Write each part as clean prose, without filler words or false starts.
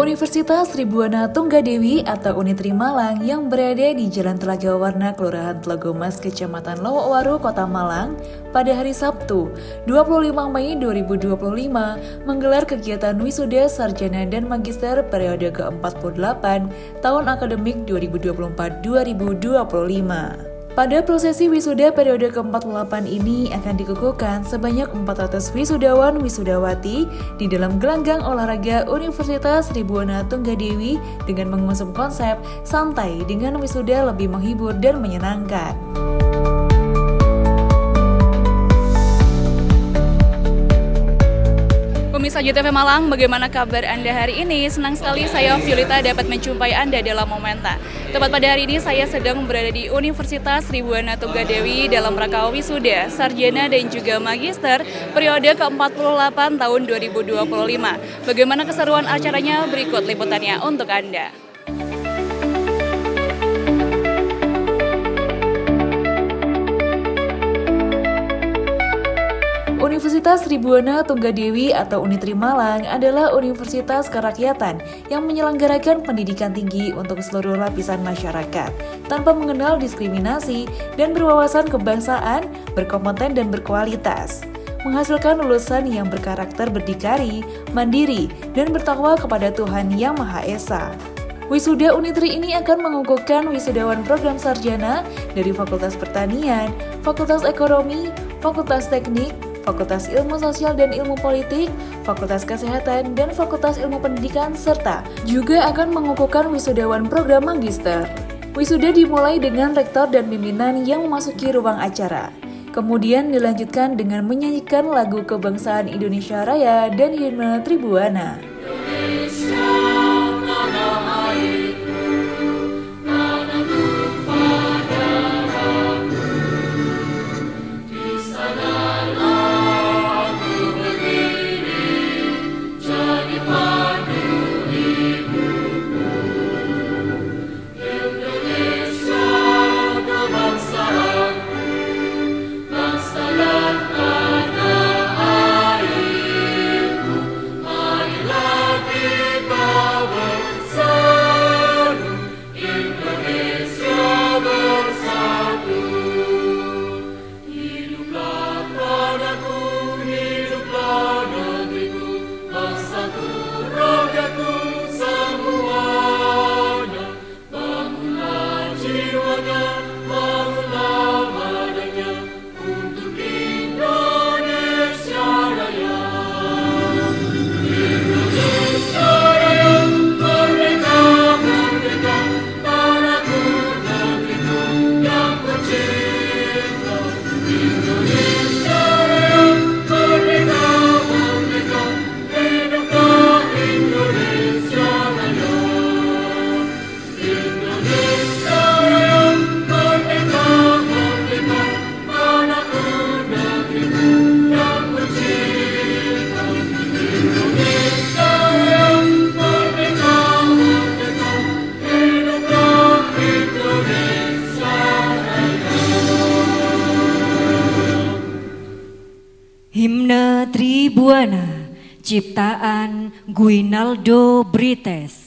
Universitas Tribuana Tunggadewi atau Unitri Malang yang berada di Jalan Telaga Warna, Kelurahan Telagomas, Kecamatan Lowowaru, Kota Malang, pada hari Sabtu, 25 Mei 2025, menggelar kegiatan wisuda sarjana dan magister periode ke-48 tahun akademik 2024-2025. Pada prosesi wisuda periode ke-48 ini akan dikukuhkan sebanyak 400 wisudawan wisudawati di dalam gelanggang olahraga Universitas Tribuana Tunggadewi dengan mengusung konsep santai dengan wisuda lebih menghibur dan menyenangkan. Pemirsa JTV Malang, bagaimana kabar Anda hari ini? Senang sekali saya Violeta dapat menjumpai Anda dalam Momenta. Tepat pada hari ini saya sedang berada di Universitas Tribuana Tunggadewi dalam rangka wisuda, sarjana dan juga magister periode ke-48 tahun 2025. Bagaimana keseruan acaranya? Berikut liputannya untuk Anda. Universitas Tribuana Tunggadewi atau Unitri Malang adalah universitas kerakyatan yang menyelenggarakan pendidikan tinggi untuk seluruh lapisan masyarakat tanpa mengenal diskriminasi dan berwawasan kebangsaan, berkompeten dan berkualitas. Menghasilkan lulusan yang berkarakter berdikari, mandiri, dan bertakwa kepada Tuhan Yang Maha Esa. Wisuda Unitri ini akan mengukuhkan wisudawan program sarjana dari Fakultas Pertanian, Fakultas Ekonomi, Fakultas Teknik, Fakultas Ilmu Sosial dan Ilmu Politik, Fakultas Kesehatan, dan Fakultas Ilmu Pendidikan, serta juga akan mengukuhkan wisudawan program magister. Wisuda dimulai dengan rektor dan pimpinan yang memasuki ruang acara. Kemudian dilanjutkan dengan menyanyikan lagu kebangsaan Indonesia Raya dan himne Tribuana. Himne Tribuana, ciptaan Guinaldo Brites.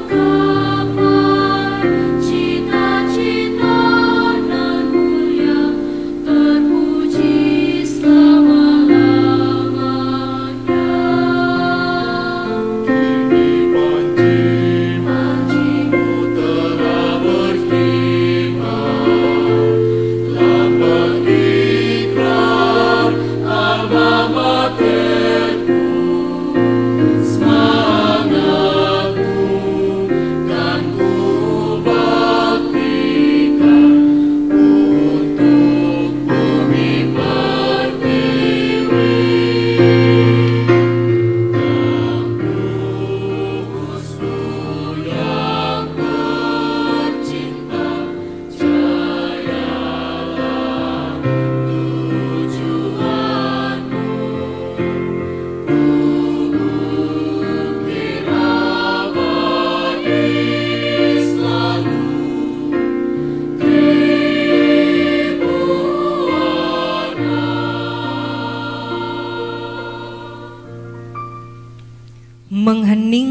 Kau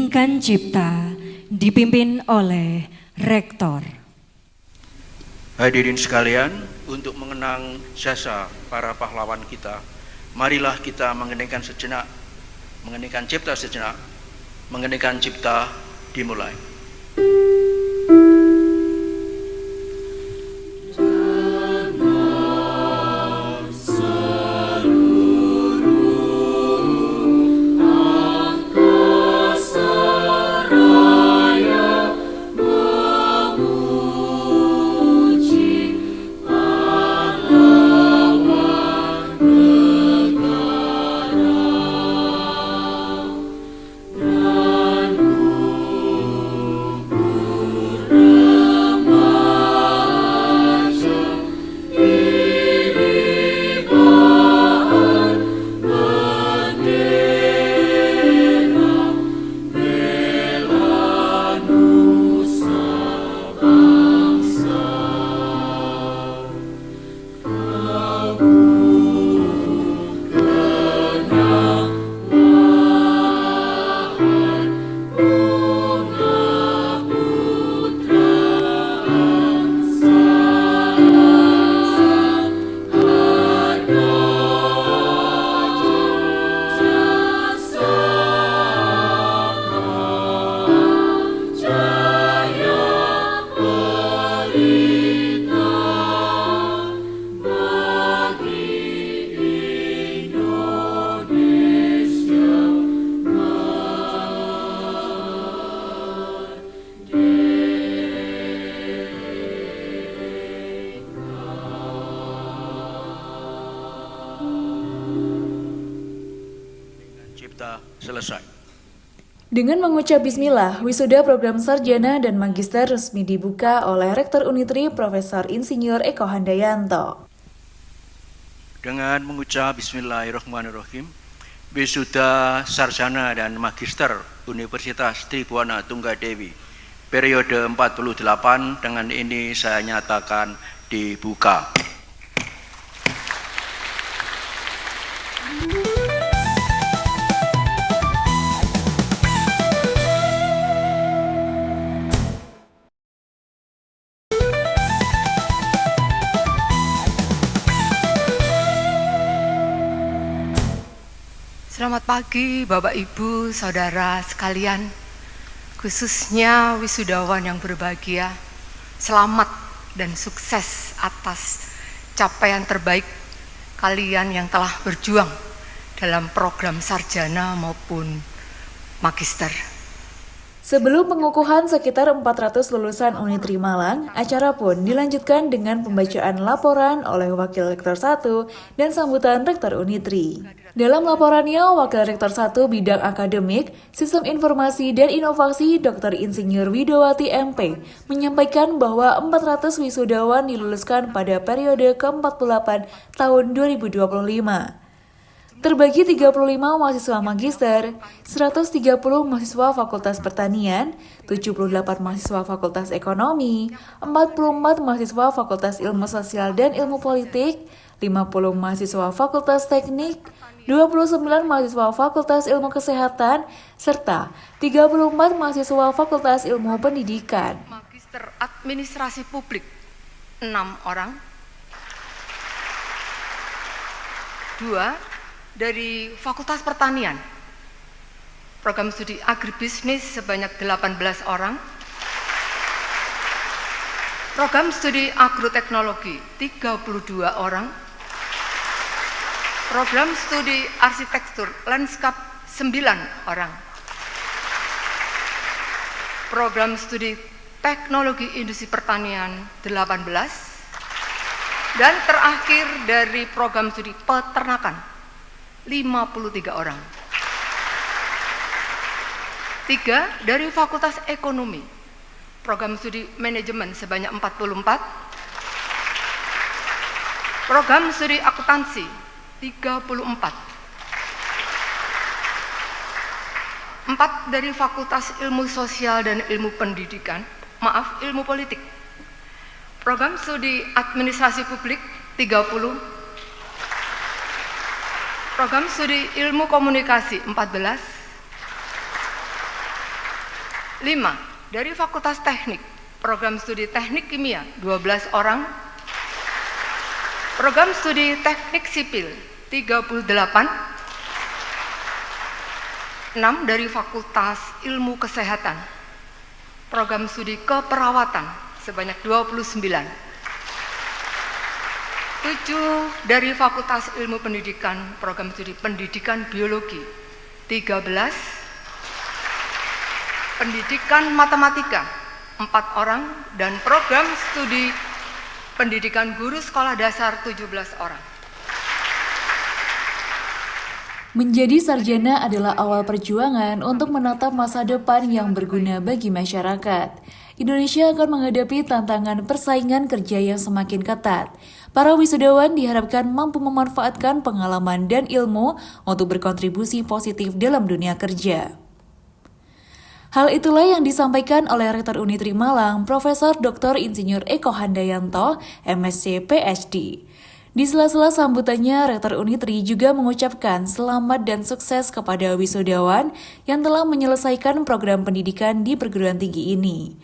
pendidikan cipta dipimpin oleh Rektor. Hadirin sekalian, untuk mengenang jasa para pahlawan kita, marilah kita mengeningkan cipta sejenak, mengeningkan cipta dimulai. Selesai. Dengan mengucap bismillah, wisuda program sarjana dan magister resmi dibuka oleh Rektor Unitri Profesor Insinyur Eko Handayanto. Dengan mengucap bismillahirrahmanirrahim, wisuda sarjana dan magister Universitas Tribuana Tunggadewi periode 48 dengan ini saya nyatakan dibuka. Selamat pagi Bapak Ibu, Saudara sekalian, khususnya wisudawan yang berbahagia. Selamat dan sukses atas capaian terbaik kalian yang telah berjuang dalam program sarjana maupun magister. Sebelum pengukuhan sekitar 400 lulusan Unitri Malang, acara pun dilanjutkan dengan pembacaan laporan oleh Wakil Rektor 1 dan sambutan Rektor Unitri. Dalam laporannya, Wakil Rektor 1 Bidang Akademik, Sistem Informasi dan Inovasi Dr. Insinyur Widowati MP menyampaikan bahwa 400 wisudawan diluluskan pada periode ke-48 tahun 2025. Terbagi 35 mahasiswa magister, 130 mahasiswa Fakultas Pertanian, 78 mahasiswa Fakultas Ekonomi, 44 mahasiswa Fakultas Ilmu Sosial dan Ilmu Politik, 50 mahasiswa Fakultas Teknik, 29 mahasiswa Fakultas Ilmu Kesehatan, serta 34 mahasiswa Fakultas Ilmu Pendidikan. Magister Administrasi Publik 6 orang, 2 dari Fakultas Pertanian, program studi agribisnis sebanyak 18 orang, program studi agroteknologi 32 orang, program studi arsitektur lanskap 9 orang, program studi teknologi industri pertanian 18, dan terakhir dari program studi peternakan 53 orang. 3 dari Fakultas Ekonomi, program studi manajemen sebanyak 44, program studi akuntansi 34, 4 dari Fakultas Ilmu Sosial dan Ilmu Pendidikan, Ilmu Politik, program studi Administrasi Publik 30, program studi Ilmu Komunikasi 14, 5 dari Fakultas Teknik, program studi Teknik Kimia 12 orang, program studi Teknik Sipil 38, 6 dari Fakultas Ilmu Kesehatan, program studi Keperawatan sebanyak 29, 7 dari Fakultas Ilmu Pendidikan, program studi Pendidikan Biologi 13, Pendidikan Matematika 4 orang, dan program studi Pendidikan Guru Sekolah Dasar 17 orang. Menjadi sarjana adalah awal perjuangan untuk menatap masa depan yang berguna bagi masyarakat. Indonesia akan menghadapi tantangan persaingan kerja yang semakin ketat. Para wisudawan diharapkan mampu memanfaatkan pengalaman dan ilmu untuk berkontribusi positif dalam dunia kerja. Hal itulah yang disampaikan oleh Rektor Unitri Malang, Profesor Dr. Insinyur Eko Handayanto, MSc PhD. Di sela-sela sambutannya, Rektor Unitri juga mengucapkan selamat dan sukses kepada wisudawan yang telah menyelesaikan program pendidikan di perguruan tinggi ini.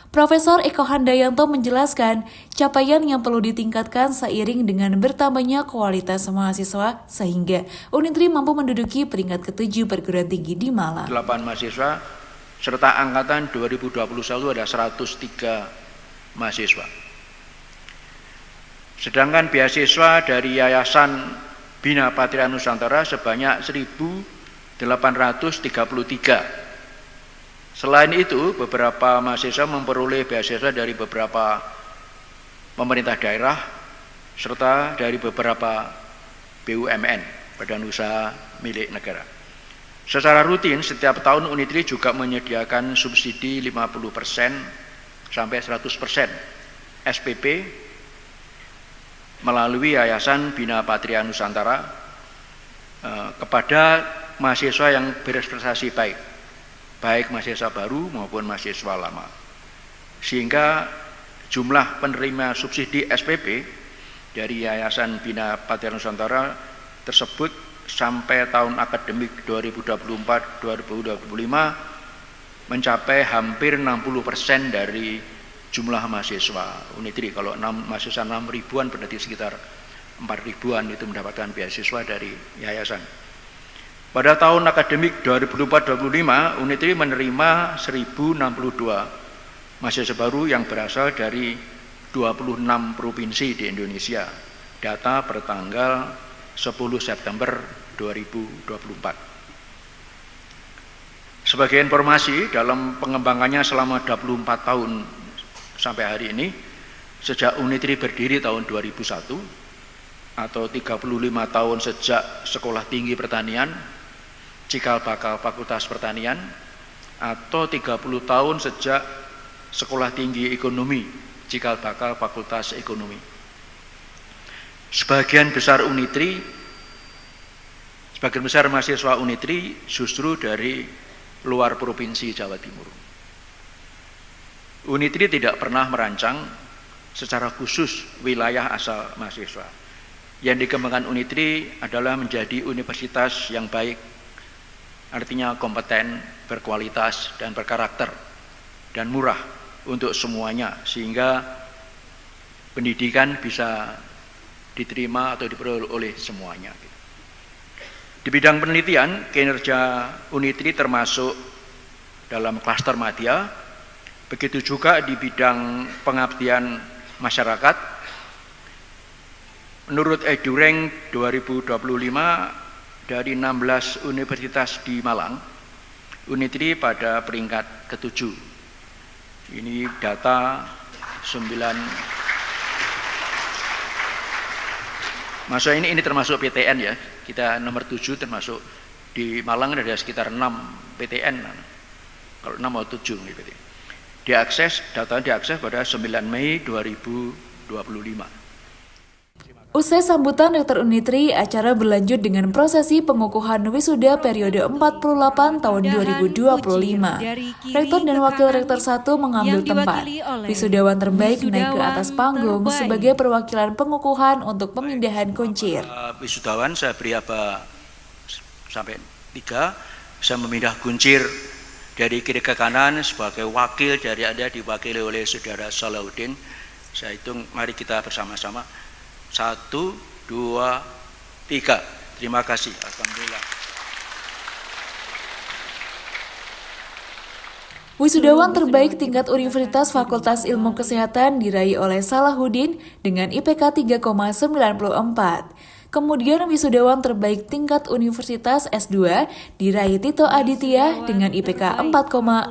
Profesor Eko Handayanto menjelaskan capaian yang perlu ditingkatkan seiring dengan bertambahnya kualitas mahasiswa sehingga Unitri mampu menduduki peringkat ke-7 perguruan tinggi di Malang. 8 mahasiswa serta angkatan 2021 ada 103 mahasiswa. Sedangkan beasiswa dari Yayasan Bina Patria Nusantara sebanyak 1.833. Selain itu, beberapa mahasiswa memperoleh beasiswa dari beberapa pemerintah daerah serta dari beberapa BUMN, badan usaha milik negara. Secara rutin, setiap tahun Unitri juga menyediakan subsidi 50% sampai 100% SPP melalui Yayasan Bina Patria Nusantara kepada mahasiswa yang berprestasi baik mahasiswa baru maupun mahasiswa lama. Sehingga jumlah penerima subsidi SPP dari Yayasan Bina Patria Nusantara tersebut sampai tahun akademik 2024-2025 mencapai hampir 60% dari jumlah mahasiswa Unitri. Kalau mahasiswa 6.000-an berarti sekitar 4.000-an itu mendapatkan beasiswa dari yayasan. Pada tahun akademik 2024-2025 Unitri menerima 1.062 mahasiswa baru yang berasal dari 26 provinsi di Indonesia. Data per tanggal 10 September 2024. Sebagai informasi, dalam pengembangannya selama 24 tahun sampai hari ini, sejak Unitri berdiri tahun 2001, atau 35 tahun sejak Sekolah Tinggi Pertanian, cikal bakal Fakultas Pertanian, atau 30 tahun sejak Sekolah Tinggi Ekonomi, cikal bakal Fakultas Ekonomi. Sebagian besar mahasiswa Unitri justru dari luar provinsi Jawa Timur. Unitri tidak pernah merancang secara khusus wilayah asal mahasiswa. Yang dikembangkan Unitri adalah menjadi universitas yang baik, artinya kompeten, berkualitas, dan berkarakter, dan murah untuk semuanya, sehingga pendidikan bisa diterima atau diperoleh oleh semuanya. Di bidang penelitian, kinerja Unitri termasuk dalam klaster madya, begitu juga di bidang pengabdian masyarakat. Menurut EduRank 2025, dari 16 universitas di Malang, Unitri pada peringkat ke-7. Ini data 9. Masa ini termasuk PTN ya, kita nomor 7 termasuk di Malang ada sekitar 6 PTN, kalau 6 atau 7 PTN. Data diakses pada 9 Mei 2025. Usai sambutan Rektor Unitri, acara berlanjut dengan prosesi pengukuhan wisuda periode 48 tahun 2025. Rektor dan Wakil Rektor 1 mengambil tempat. Wisudawan terbaik naik ke atas panggung sebagai perwakilan pengukuhan untuk pemindahan kuncir. Wisudawan saya beri sampai 3, saya memindah kuncir Dari kiri ke kanan sebagai wakil dari Anda diwakili oleh Saudara Salahuddin. Saya hitung, mari kita bersama-sama. 1, 2, 3. Terima kasih. Alhamdulillah. Wisudawan terbaik tingkat Universitas Fakultas Ilmu Kesehatan diraih oleh Salahuddin dengan IPK 3,94. Kemudian wisudawan terbaik tingkat Universitas S2 diraih Tito Aditya dengan IPK 4,00.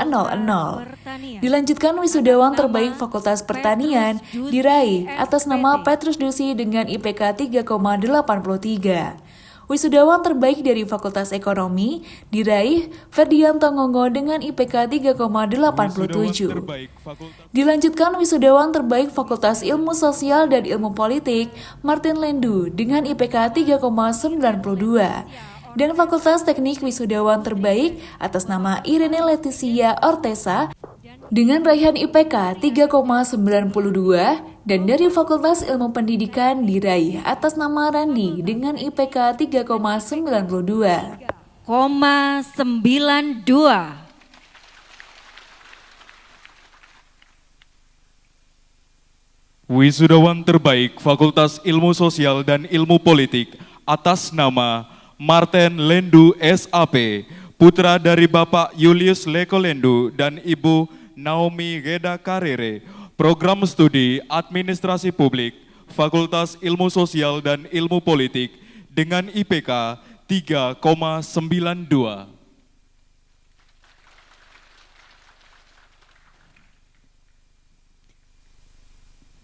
Dilanjutkan wisudawan terbaik Fakultas Pertanian diraih atas nama Petrus Dusi dengan IPK 3,83. Wisudawan terbaik dari Fakultas Ekonomi diraih Ferdianto Ngongo dengan IPK 3,87. Dilanjutkan wisudawan terbaik Fakultas Ilmu Sosial dan Ilmu Politik Martin Lendu dengan IPK 3,92. Dan Fakultas Teknik wisudawan terbaik atas nama Irene Leticia Ortesa dengan raihan IPK 3,92, dan dari Fakultas Ilmu Pendidikan diraih atas nama Randi dengan IPK 3,92. 92. Wisudawan terbaik Fakultas Ilmu Sosial dan Ilmu Politik atas nama Martin Lendu SAP, putra dari Bapak Julius Leko Lendu dan Ibu Naomi Geda Karere, Program Studi Administrasi Publik, Fakultas Ilmu Sosial dan Ilmu Politik dengan IPK 3,92.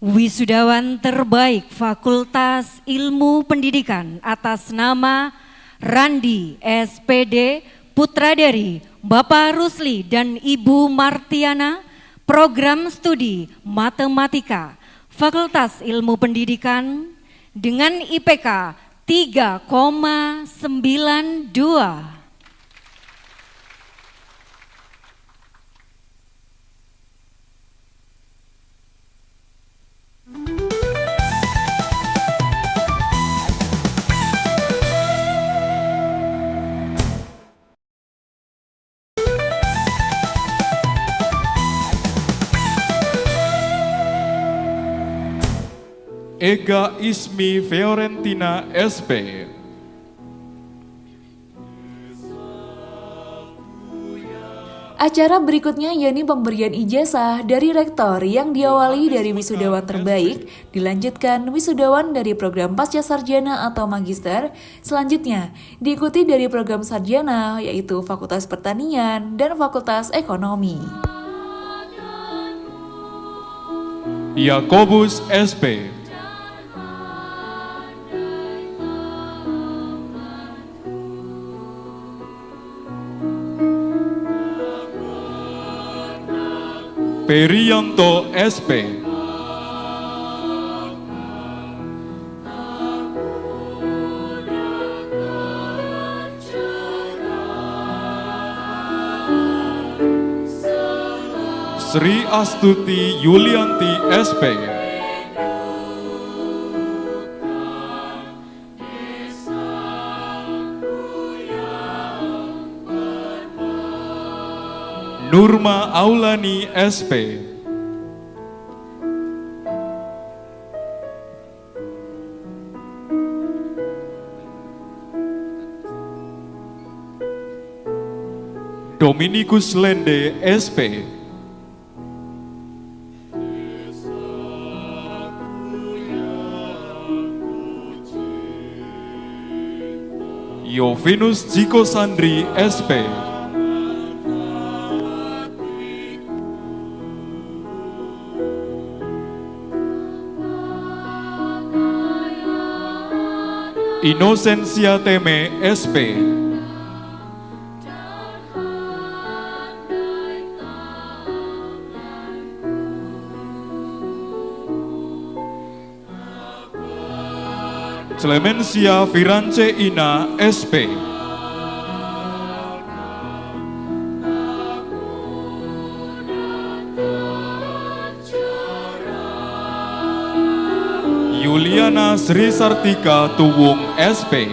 Wisudawan terbaik Fakultas Ilmu Pendidikan atas nama Randi SPD, putra dari Bapak Rusli dan Ibu Martiana, Program Studi Matematika, Fakultas Ilmu Pendidikan dengan IPK 3,92. Ega Ismi Fiorentina SP. Acara berikutnya yakni pemberian ijazah dari rektor yang diawali dari wisudawan terbaik, dilanjutkan wisudawan dari program pasca sarjana atau magister, selanjutnya diikuti dari program sarjana yaitu Fakultas Pertanian dan Fakultas Ekonomi. Yakobus SP. Perianto SP. Sri Astuti Yulianti SP. Nurma Aulani SP. Dominikus Lende SP. Yovinus Jiko Sandri SP. Inosensia Teme SP. Clemencia Firance Ina SP. Yuliana Sri Sartika Tuwung SP.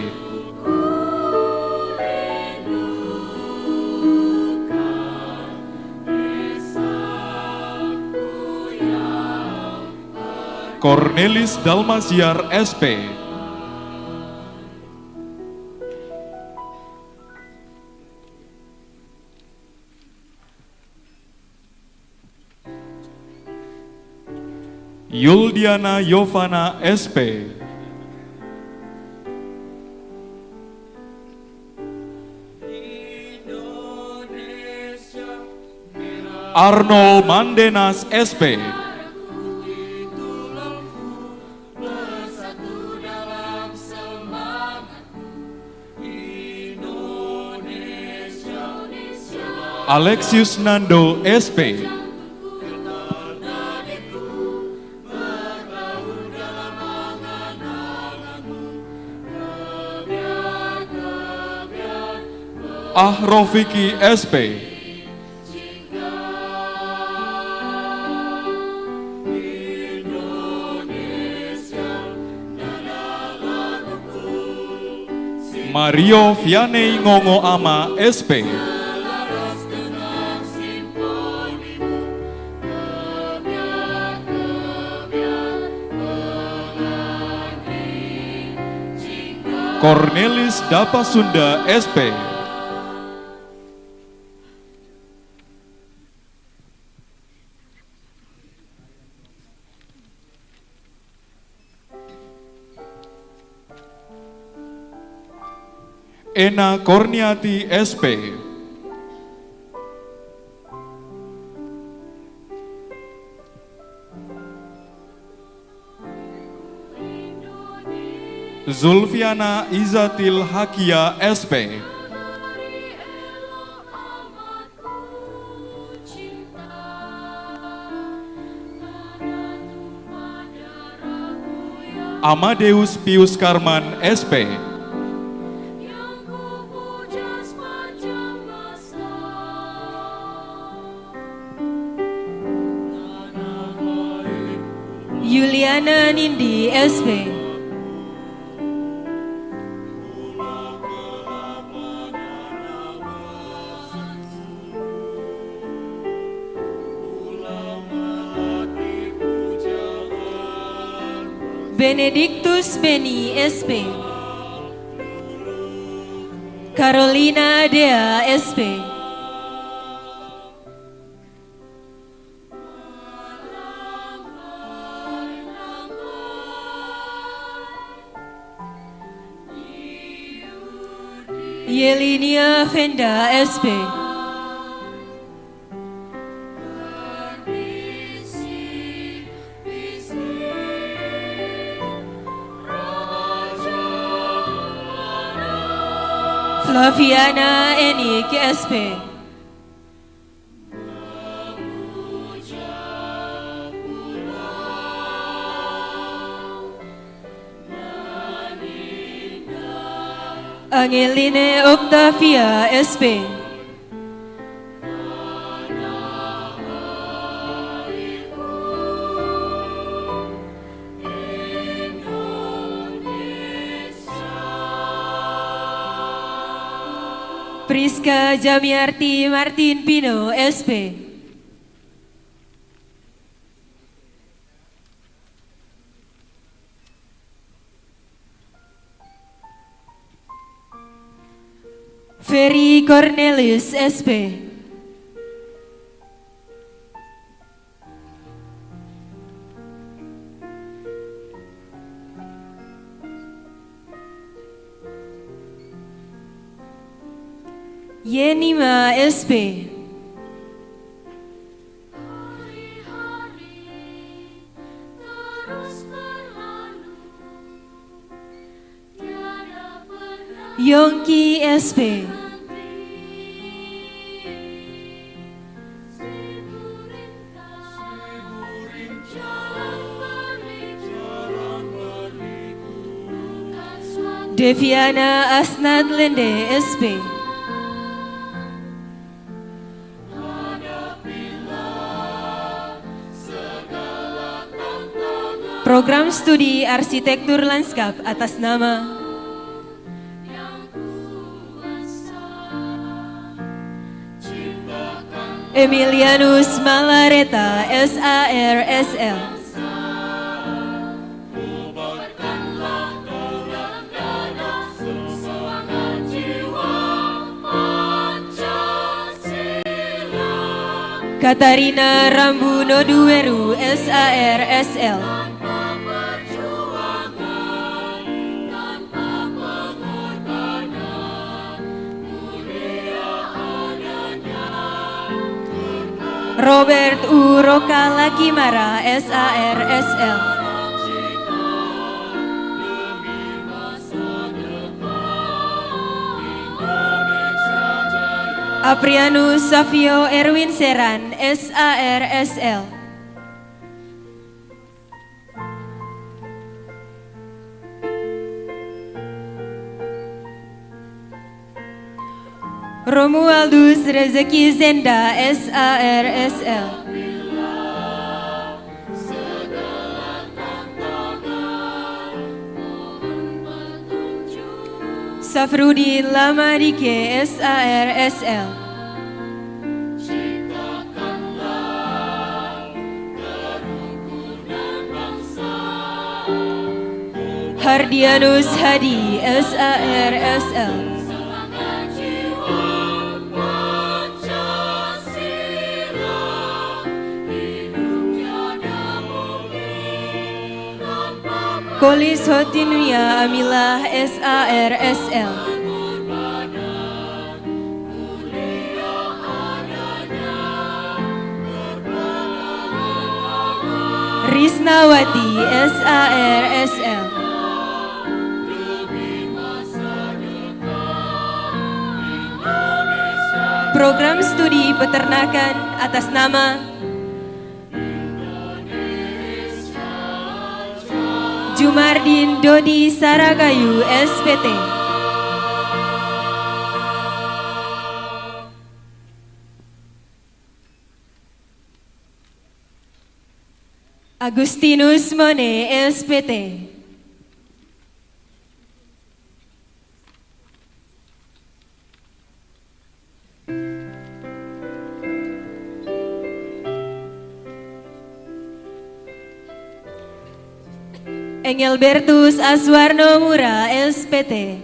Cornelis Dalmasiar SP. Yuldiana Yovana SP. Arnold Mandenas SP. Alexius Nando SP. Rofiki SP. Mario Vianney Ngongo Ama SP. Cornelis Dapasunda SP. Ena Korniati SP. Zulfiana Izatil Hakia SP. Amadeus Pius Karman SP. Yuliana Nindi SP. Benedictus Beni SP. Carolina Dea SP. Yelinia Venda SP. Flaviana Enik SP. Angeline Octavia SP. Priska Jamiarti Martin Pino SP. Ferry Cornelius SP. Yenima SP. Yongki SP. Deviana Asnad Lende SP. Program Studi Arsitektur Lanskap atas nama Emilianus Malareta SARSL. Katarina Rambuno Duweru, SARSL. Robert U. Roka Lakimara, SARSL. Aprianus Savio Erwin Seran, SARSL. Romualdus Rezeki Zenda, SARSL. Safrudin Lamadike, SARSL. Hardianus Hadi, SARSL. Kolis Hotinuya Amilah, SARSL. Risnawati, SARSL. Program studi peternakan atas nama Jumardin Dodi Saragayu, SPT. Agustinus Mone, SPT. Engelbertus Aswarno Mura, SPT.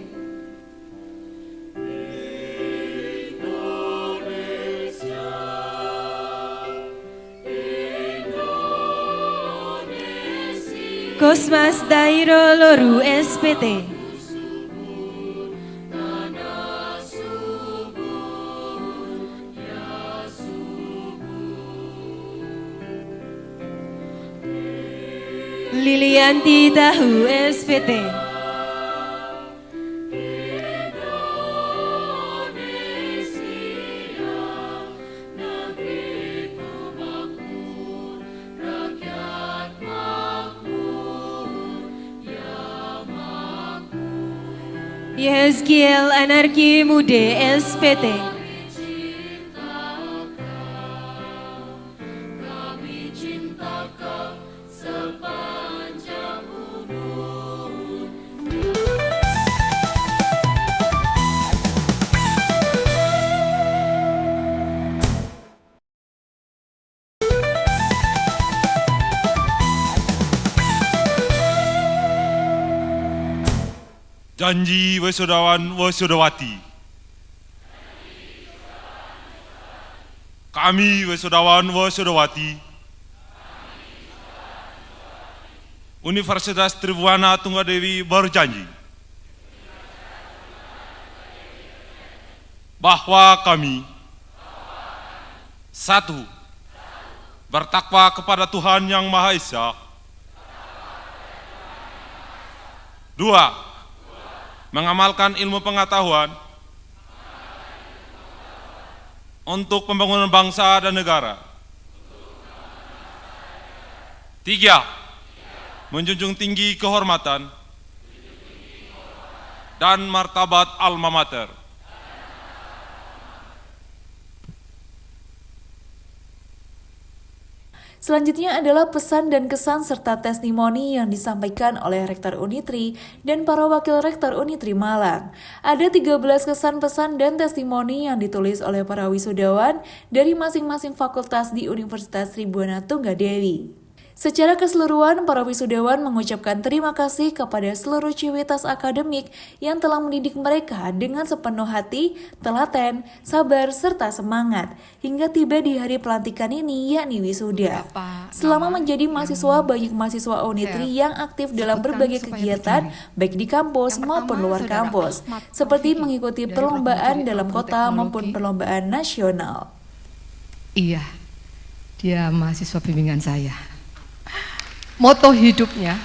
Kosmas Dairo Loru, SPT. Lilianti Tahu, SPT. Yezkiel Anarki Mude, SPT. Janji wisudawan wisudawati. Kami wisudawan wisudawati Universitas Tribhuwana Tunggadewi berjanji bahwa kami satu, bertakwa kepada Tuhan Yang Maha Esa. Dua, mengamalkan ilmu pengetahuan untuk pembangunan bangsa dan negara. Tiga, menjunjung tinggi kehormatan dan martabat alma mater. Selanjutnya adalah pesan dan kesan serta testimoni yang disampaikan oleh Rektor Unitri dan para Wakil Rektor Unitri Malang. Ada 13 kesan pesan dan testimoni yang ditulis oleh para wisudawan dari masing-masing fakultas di Universitas Tribhuwana Tunggadewi. Secara keseluruhan, para wisudawan mengucapkan terima kasih kepada seluruh civitas akademik yang telah mendidik mereka dengan sepenuh hati, telaten, sabar, serta semangat, hingga tiba di hari pelantikan ini, yakni wisuda. Selama menjadi mahasiswa, banyak mahasiswa Unitri yang aktif dalam berbagai kegiatan, baik di kampus maupun luar kampus, seperti mengikuti perlombaan dalam kota maupun perlombaan nasional. Iya, dia mahasiswa bimbingan saya. Moto hidupnya,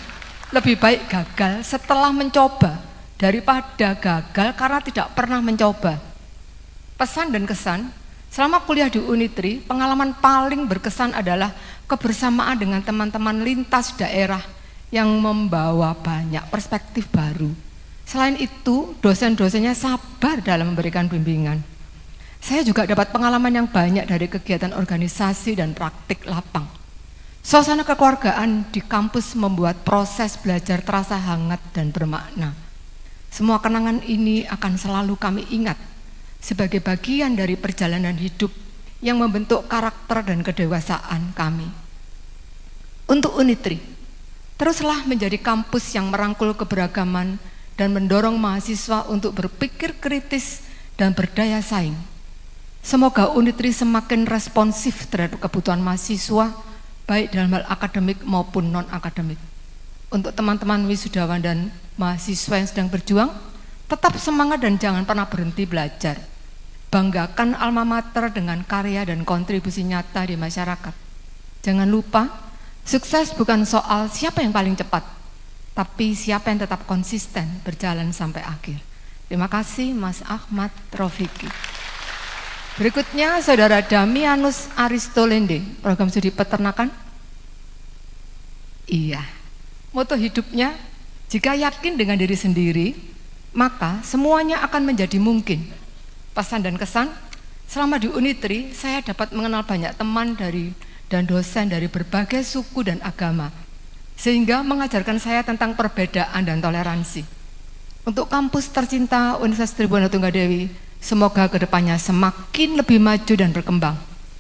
lebih baik gagal setelah mencoba daripada gagal karena tidak pernah mencoba. Pesan dan kesan, selama kuliah di Unitri, pengalaman paling berkesan adalah kebersamaan dengan teman-teman lintas daerah yang membawa banyak perspektif baru. Selain itu, dosen-dosennya sabar dalam memberikan bimbingan. Saya juga dapat pengalaman yang banyak dari kegiatan organisasi dan praktik lapang. Suasana kekeluargaan di kampus membuat proses belajar terasa hangat dan bermakna. Semua kenangan ini akan selalu kami ingat sebagai bagian dari perjalanan hidup yang membentuk karakter dan kedewasaan kami. Untuk Unitri, teruslah menjadi kampus yang merangkul keberagaman dan mendorong mahasiswa untuk berpikir kritis dan berdaya saing. Semoga Unitri semakin responsif terhadap kebutuhan mahasiswa, baik dalam hal akademik maupun non-akademik. Untuk teman-teman wisudawan dan mahasiswa yang sedang berjuang, tetap semangat dan jangan pernah berhenti belajar. Banggakan alma mater dengan karya dan kontribusi nyata di masyarakat. Jangan lupa, sukses bukan soal siapa yang paling cepat, tapi siapa yang tetap konsisten berjalan sampai akhir. Terima kasih Mas Ahmad Rofiki. Berikutnya Saudara Damianus Aristolende, program studi peternakan. Iya, moto hidupnya, jika yakin dengan diri sendiri, maka semuanya akan menjadi mungkin. Pesan dan kesan, selama di Unitri, saya dapat mengenal banyak teman dan dosen dari berbagai suku dan agama, sehingga mengajarkan saya tentang perbedaan dan toleransi. Untuk kampus tercinta Universitas Tribhuwana Tunggadewi, semoga kedepannya semakin lebih maju dan berkembang.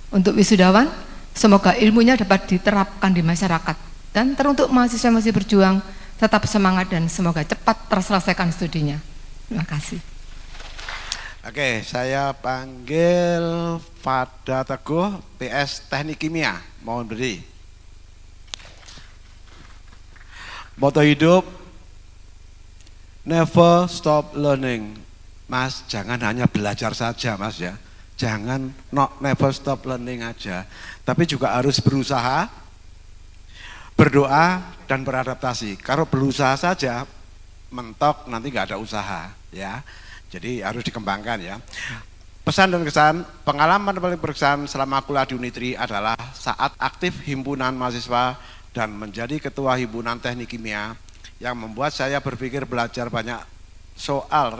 Untuk wisudawan, semoga ilmunya dapat diterapkan di masyarakat. Dan teruntuk mahasiswa yang masih berjuang, tetap semangat dan semoga cepat terselesaikan studinya. Terima kasih. Oke, saya panggil Fada Teguh, PS Teknik Kimia. Mohon berdiri. Moto hidup, never stop learning. Mas, jangan hanya belajar saja Mas ya. Jangan never stop learning aja. Tapi juga harus berusaha, berdoa dan beradaptasi. Kalau berusaha saja, mentok nanti nggak ada usaha ya. Jadi harus dikembangkan ya. Pesan dan kesan, pengalaman paling berkesan selama kuliah di Unitri adalah saat aktif himpunan mahasiswa dan menjadi ketua himpunan teknik kimia yang membuat saya berpikir belajar banyak soal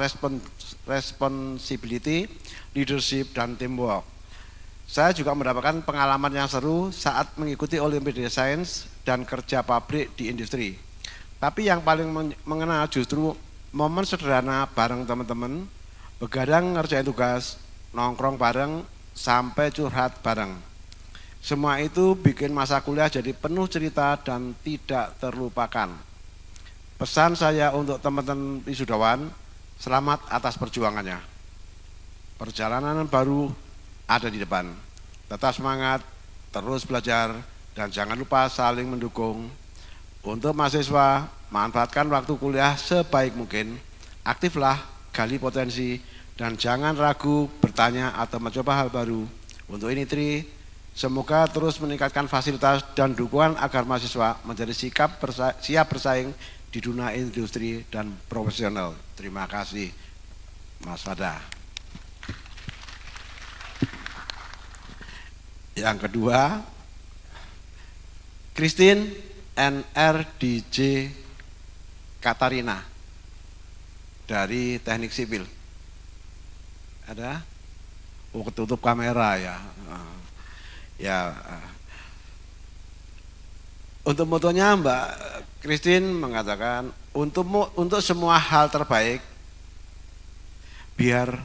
responsibility, leadership, dan teamwork. Saya juga mendapatkan pengalaman yang seru saat mengikuti Olimpiade Sains dan kerja pabrik di industri. Tapi yang paling mengena justru momen sederhana bareng teman-teman, begadang ngerjain tugas, nongkrong bareng, sampai curhat bareng. Semua itu bikin masa kuliah jadi penuh cerita dan tidak terlupakan. Pesan saya untuk teman-teman wisudawan, selamat atas perjuangannya. Perjalanan baru ada di depan. Tetap semangat, terus belajar, dan jangan lupa saling mendukung. Untuk mahasiswa, manfaatkan waktu kuliah sebaik mungkin. Aktiflah, gali potensi, dan jangan ragu bertanya atau mencoba hal baru. Untuk Unitri, semoga terus meningkatkan fasilitas dan dukungan agar mahasiswa menjadi siap bersaing di dunia industri dan profesional. Terima kasih, Mas Fada. Yang kedua, Christine NRDJ Katarina dari Teknik Sipil. Ada? Oh, ketutup kamera ya. Ya. Untuk motonya Mbak Christine mengatakan untuk semua hal terbaik biar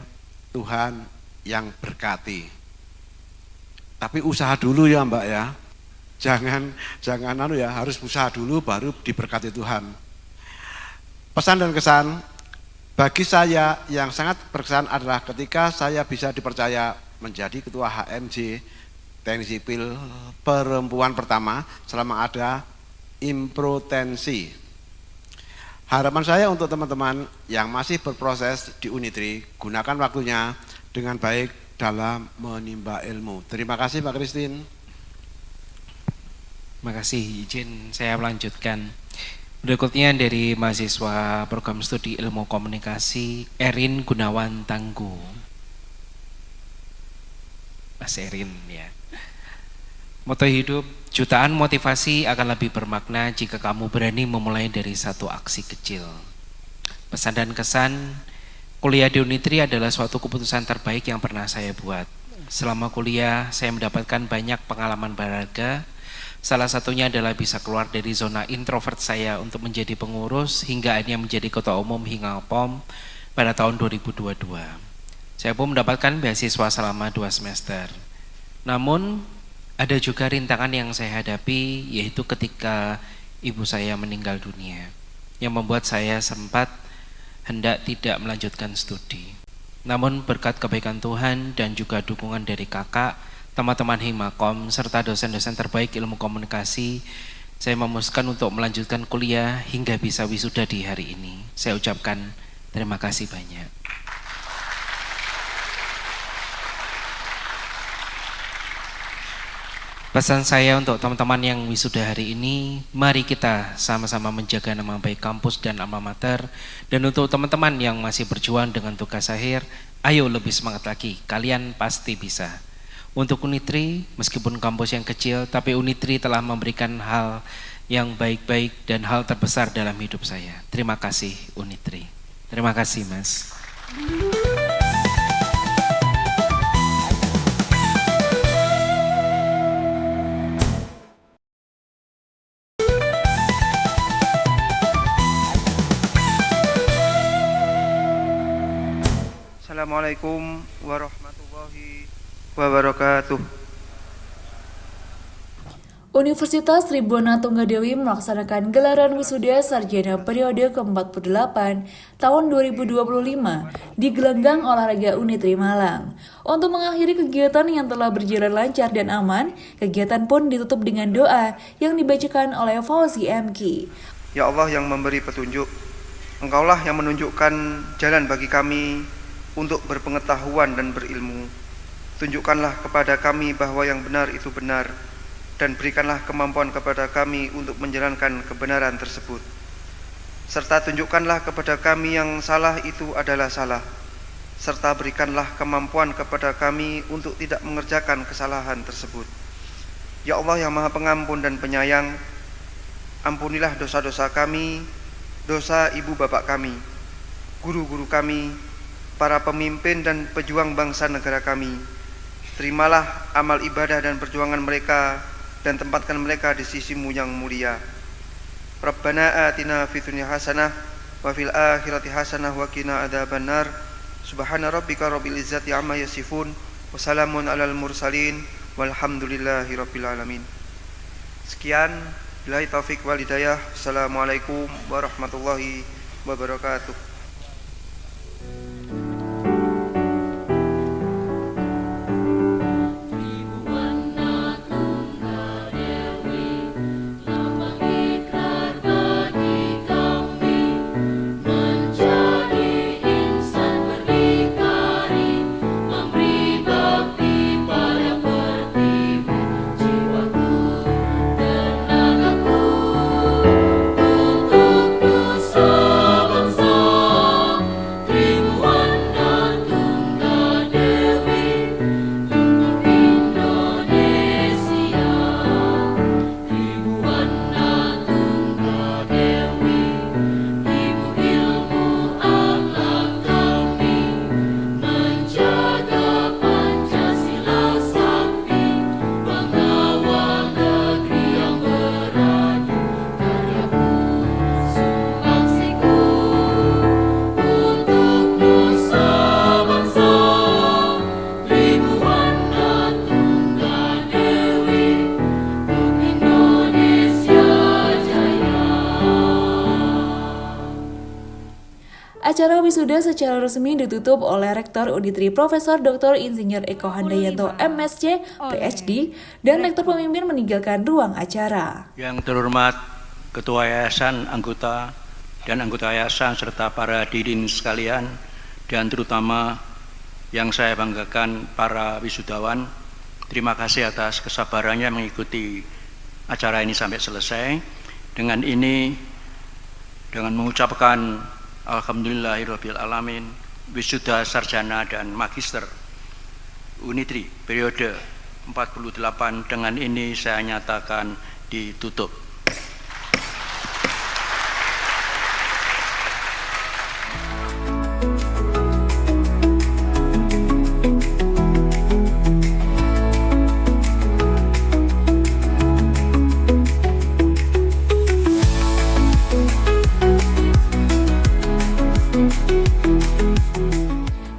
Tuhan yang berkati. Tapi usaha dulu ya Mbak ya. jangan harus usaha dulu baru diberkati Tuhan. Pesan dan kesan bagi saya yang sangat berkesan adalah ketika saya bisa dipercaya menjadi ketua HMJ Teknik Sipil perempuan pertama selama ada improtensi. Harapan saya untuk teman-teman yang masih berproses di Unitri, gunakan waktunya dengan baik dalam menimba ilmu. Terima kasih Pak Christine. Terima kasih, izin saya melanjutkan. Berikutnya dari mahasiswa program studi ilmu komunikasi Erin Gunawan Tangguh. Mas Erin ya. Moto hidup, jutaan motivasi akan lebih bermakna jika kamu berani memulai dari satu aksi kecil. Pesan dan kesan, kuliah di Unitri adalah suatu keputusan terbaik yang pernah saya buat. Selama kuliah, saya mendapatkan banyak pengalaman berharga. Salah satunya adalah bisa keluar dari zona introvert saya untuk menjadi pengurus hingga akhirnya menjadi ketua umum hingga POM pada tahun 2022. Saya pun mendapatkan beasiswa selama 2 semester. Namun ada juga rintangan yang saya hadapi, yaitu ketika ibu saya meninggal dunia, yang membuat saya sempat hendak tidak melanjutkan studi. Namun berkat kebaikan Tuhan dan juga dukungan dari kakak, teman-teman Himakom, serta dosen-dosen terbaik ilmu komunikasi, saya memutuskan untuk melanjutkan kuliah hingga bisa wisuda di hari ini. Saya ucapkan terima kasih banyak. Pesan saya untuk teman-teman yang wisuda hari ini, mari kita sama-sama menjaga nama baik kampus dan alma mater. Dan untuk teman-teman yang masih berjuang dengan tugas akhir, ayo lebih semangat lagi, kalian pasti bisa. Untuk Unitri, meskipun kampus yang kecil, tapi Unitri telah memberikan hal yang baik-baik dan hal terbesar dalam hidup saya. Terima kasih Unitri. Terima kasih Mas. Assalamualaikum warahmatullahi wabarakatuh. Universitas Tribhuwana Tunggadewi melaksanakan gelaran wisuda sarjana periode ke-48 tahun 2025 di gelanggang olahraga Unitri Malang. Untuk mengakhiri kegiatan yang telah berjalan lancar dan aman, kegiatan pun ditutup dengan doa yang dibacakan oleh Fauzi MK. Ya Allah yang memberi petunjuk, Engkaulah yang menunjukkan jalan bagi kami untuk berpengetahuan dan berilmu. Tunjukkanlah kepada kami bahwa yang benar itu benar, dan berikanlah kemampuan kepada kami untuk menjalankan kebenaran tersebut. Serta tunjukkanlah kepada kami yang salah itu adalah salah, serta berikanlah kemampuan kepada kami untuk tidak mengerjakan kesalahan tersebut. Ya Allah yang Maha Pengampun dan Penyayang, ampunilah dosa-dosa kami, dosa ibu bapak kami, guru-guru kami, para pemimpin dan pejuang bangsa negara kami. Terimalah amal ibadah dan perjuangan mereka dan tempatkan mereka di sisi-Mu yang mulia. Rabbana atina fid dunya hasanah wa fil akhirati hasanah wa qina adzabannar. Subhana rabbika rabbil izzati amma yasifun wa salamun alal mursalin walhamdulillahi rabbil alamin. Sekian, billahi taufik wal hidayah. Assalamualaikum warahmatullahi wabarakatuh. Bangsa Acara wisuda secara resmi ditutup oleh Rektor Unitri Profesor Dr. Insinyur Eko Handayanto MSc, PhD, dan Rektor pemimpin meninggalkan ruang acara. Yang terhormat Ketua Yayasan, anggota Yayasan, serta para hadirin sekalian, dan terutama yang saya banggakan para wisudawan, terima kasih atas kesabarannya mengikuti acara ini sampai selesai. Dengan ini, dengan mengucapkan Alhamdulillahirabbil alamin, wisuda sarjana dan magister Unitri periode 48 dengan ini saya nyatakan ditutup.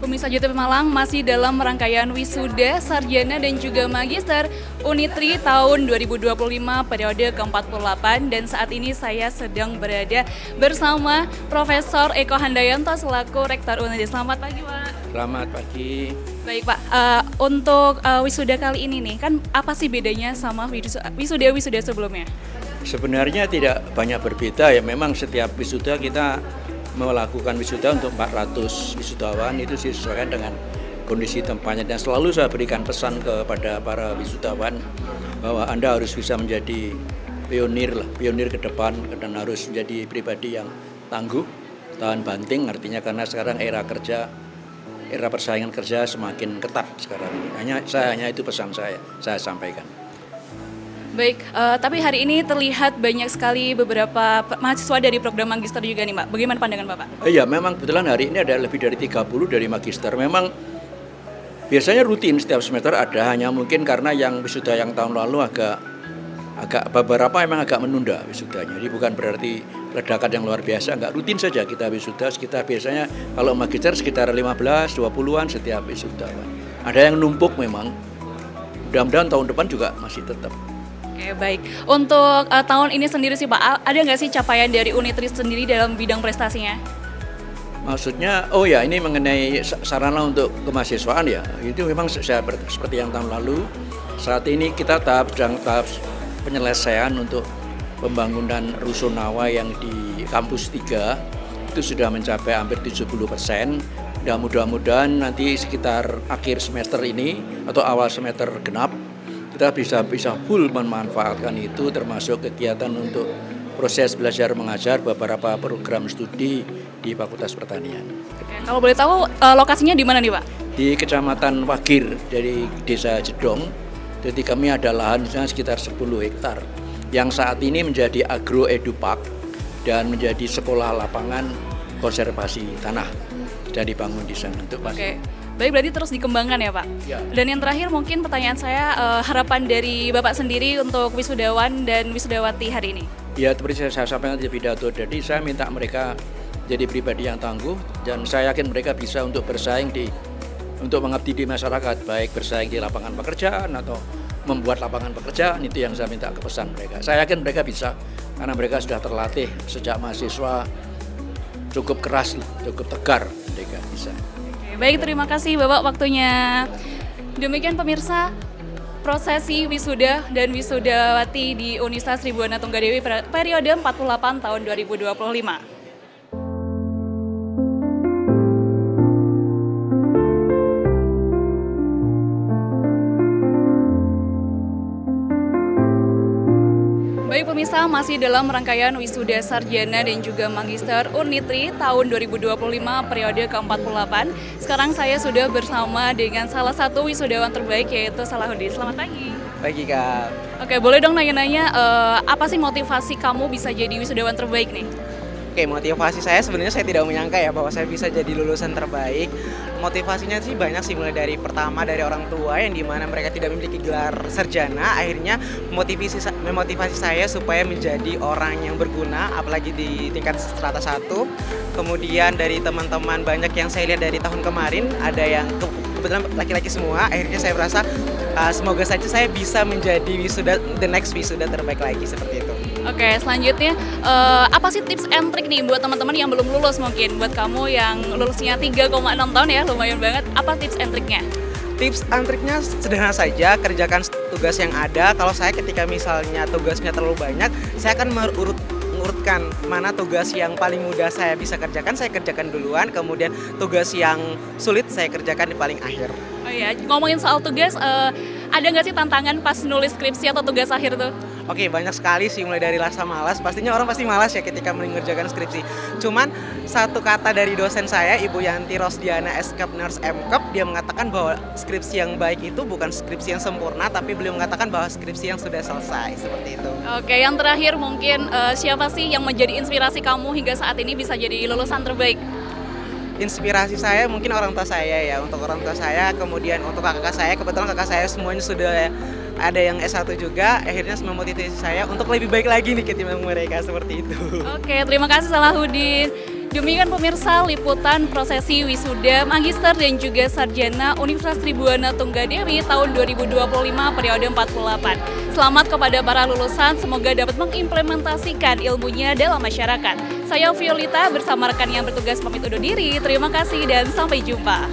Pemirsa YouTube Malang masih dalam rangkaian wisuda sarjana dan juga magister Unitri tahun 2025 periode ke-48, dan saat ini saya sedang berada bersama Profesor Eko Handayanto selaku Rektor Unitri. Selamat pagi, Pak. Selamat pagi. Baik, Pak. Untuk wisuda kali ini nih, kan apa sih bedanya sama wisuda sebelumnya? Sebenarnya tidak banyak berbeda ya, memang setiap wisuda kita melakukan wisuda untuk 400 wisudawan, itu disesuaikan dengan kondisi tempatnya, dan selalu saya berikan pesan kepada para wisudawan bahwa Anda harus bisa menjadi pionir ke depan, dan harus menjadi pribadi yang tangguh, tahan banting, artinya karena sekarang era persaingan kerja semakin ketat sekarang ini. Hanya itu pesan saya sampaikan. Baik, tapi hari ini terlihat banyak sekali beberapa mahasiswa dari program magister juga nih, Pak. Bagaimana pandangan Bapak? Iya, memang kebetulan hari ini ada lebih dari 30 dari magister. Memang biasanya rutin setiap semester ada, hanya mungkin karena yang wisuda yang tahun lalu agak beberapa memang agak menunda wisudanya. Jadi bukan berarti ledakan yang luar biasa, enggak, rutin saja kita wisuda. Kita biasanya kalau magister sekitar 15-20-an setiap wisuda. Ada yang numpuk memang. Mudah-mudahan tahun depan juga masih tetap. Oke, baik. Untuk tahun ini sendiri sih Pak, ada nggak sih capaian dari Unitri sendiri dalam bidang prestasinya? Maksudnya, ini mengenai sarana untuk kemahasiswaan ya, itu memang seperti yang tahun lalu. Saat ini kita sedang tahap penyelesaian untuk pembangunan rusunawa yang di kampus 3, itu sudah mencapai hampir 70%. Dan mudah-mudahan nanti sekitar akhir semester ini atau awal semester genap, kita bisa full memanfaatkan itu, termasuk kegiatan untuk proses belajar mengajar beberapa program studi di Fakultas Pertanian. Oke, kalau boleh tahu lokasinya di mana nih Pak? Di Kecamatan Wagir dari Desa Jedong. Jadi kami ada lahan sekitar 10 hektar yang saat ini menjadi Agro Edu Park dan menjadi sekolah lapangan konservasi tanah. Sudah dibangun di sana untuk Oke. Baik, berarti terus dikembangkan ya Pak? Ya. Dan yang terakhir mungkin pertanyaan saya, harapan dari Bapak sendiri untuk wisudawan dan wisudawati hari ini? Ya, seperti saya sampaikan di pidato, jadi saya minta mereka jadi pribadi yang tangguh, dan saya yakin mereka bisa untuk bersaing untuk mengabdi di masyarakat, baik bersaing di lapangan pekerjaan atau membuat lapangan pekerjaan, itu yang saya minta ke pesan mereka. Saya yakin mereka bisa, karena mereka sudah terlatih sejak mahasiswa, cukup keras, cukup tegar, mereka bisa. Baik, terima kasih Bapak waktunya. Demikian pemirsa, prosesi wisuda dan wisudawati di Universitas Sri Buana Tunggadewi periode 48 tahun 2025. Baik pemirsa, masih dalam rangkaian wisuda sarjana dan juga magister Unitri tahun 2025 periode ke-48. Sekarang saya sudah bersama dengan salah satu wisudawan terbaik, yaitu Salahuddin. Selamat pagi. Pagi Kak. Oke, boleh dong nanya-nanya apa sih motivasi kamu bisa jadi wisudawan terbaik nih? Oke, motivasi saya sebenarnya saya tidak menyangka ya bahwa saya bisa jadi lulusan terbaik. Motivasinya sih banyak sih, mulai dari pertama dari orang tua yang dimana mereka tidak memiliki gelar sarjana, akhirnya memotivasi saya supaya menjadi orang yang berguna, apalagi di tingkat strata 1. Kemudian dari teman-teman banyak yang saya lihat dari tahun kemarin, ada yang kebetulan laki-laki semua, akhirnya saya merasa semoga saja saya bisa menjadi the next wisuda terbaik lagi, seperti itu. Oke, selanjutnya apa sih tips and trik nih buat teman-teman yang belum lulus mungkin? Buat kamu yang lulusnya 3,6 tahun ya, lumayan banget. Apa tips and triknya? Tips and triknya sederhana saja, kerjakan tugas yang ada. Kalau saya ketika misalnya tugasnya terlalu banyak, saya akan mengurutkan mana tugas yang paling mudah saya bisa kerjakan, saya kerjakan duluan. Kemudian tugas yang sulit saya kerjakan di paling akhir. Oh iya, ngomongin soal tugas, ada nggak sih tantangan pas nulis skripsi atau tugas akhir tuh? Oke, banyak sekali sih, mulai dari rasa malas. Pastinya orang pasti malas ya ketika mengerjakan skripsi. Cuman satu kata dari dosen saya, Ibu Yanti Rosdiana Eskap Nurse MKep, dia mengatakan bahwa skripsi yang baik itu bukan skripsi yang sempurna, tapi beliau mengatakan bahwa skripsi yang sudah selesai, seperti itu. Oke, yang terakhir mungkin siapa sih yang menjadi inspirasi kamu hingga saat ini bisa jadi lulusan terbaik? Inspirasi saya mungkin orang tua saya ya, untuk orang tua saya, kemudian untuk kakak saya, kebetulan kakak saya semuanya sudah ada yang S1 juga, akhirnya memotivasi saya untuk lebih baik lagi nih ketimbang mereka, seperti itu. Oke, terima kasih Salahuddin. Demikian pemirsa liputan prosesi wisuda Magister dan juga Sarjana Universitas Tribhuwana Tunggadewi tahun 2025 periode 48. Selamat kepada para lulusan, semoga dapat mengimplementasikan ilmunya dalam masyarakat. Saya Violita bersama rekan yang bertugas pamit undur diri. Terima kasih dan sampai jumpa.